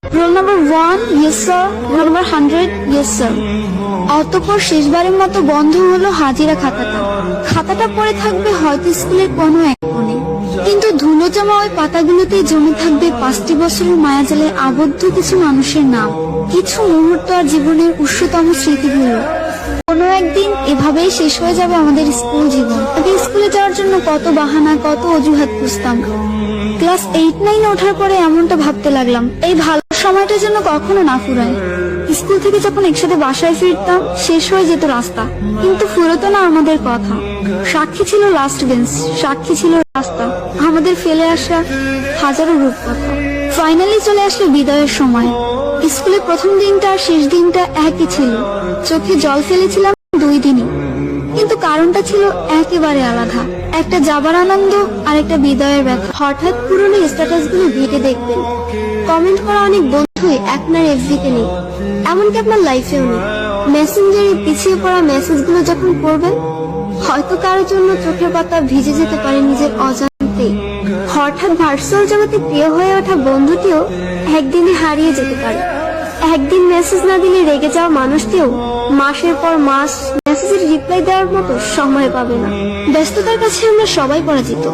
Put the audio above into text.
Roll number 1, yes sir. Roll number 100, yes sir. অতঃপর শেষবারের মতো বন্ধ হলো হাজিরা খাতাটা। খাতাটা পড়ে থাকবে হয়তো স্কুলের কোনো এক কোণে, কিন্তু ধুলো জমা ওই পাতাগুলোতে জমে থাকবে 5টি বছরের মায়াজালে আবদ্ধ কিছু মানুষের নাম, কিছু মুহূর্ত আর জীবনের উৎসতম স্মৃতিগুলো। কোনো একদিন এভাবেই শেষ হয়ে যাবে আমাদের স্কুল জীবন। আগে স্কুলে যাওয়ার জন্য কত বাহানা, কত অজুহাত খুঁজতাম। ক্লাস 8-9 ওঠার পরে এমনটা ভাবতে লাগলাম, এই ভালো সময়টা যেন কখনো না ফুরায়। স্কুল থেকে যখন একসাথে বাসায় ফিরতাম, শেষ হয়ে যেত রাস্তা, কিন্তু ফুরতো না আমাদের কথা। সাক্ষী ছিল লাস্ট বেঞ্চ, সাক্ষী ছিল রাস্তা, আমাদের ফেলে আসা হাজারো রূপকথা। ফাইনালি চলে আসলো বিদায়ের সময়। স্কুলে প্রথম দিনটা আর শেষ দিনটা একই ছিল। চোখে জল ফেলেছিলাম 2 দিনই, কিন্তু কারণটা ছিল একেবারে আলাদা। একটা যাবার আনন্দ আর একটা বিদায়ের ব্যথা। হঠাৎ পুরনো স্ট্যাটাস গুলো ঘেটে দেখবেন, কমেন্ট করা অনেক বন্ধুই আপনার এফবিতে নেই, এমনকি আপনার লাইফেও নেই। মেসেঞ্জারে পিছিয়ে পড়া মেসেজ গুলো যখন পড়বেন, হয়তো কারোর জন্য চোখের পাতা ভিজে যেতে পারে নিজের অজান্তেই। হঠাৎ ভার্চুয়াল জগতে প্রিয় হয়ে ওঠা বন্ধুটিও একদিনে হারিয়ে যেতে পারে। একদিন মেসেজ না দিলে রেগে যাওয়া মানুষটিও মাসের পর মাস মেসেজের রিপ্লাই দেওয়ার মতো সময় পাবে না। ব্যস্ততার কাছে আমরা সবাই পরাজিত।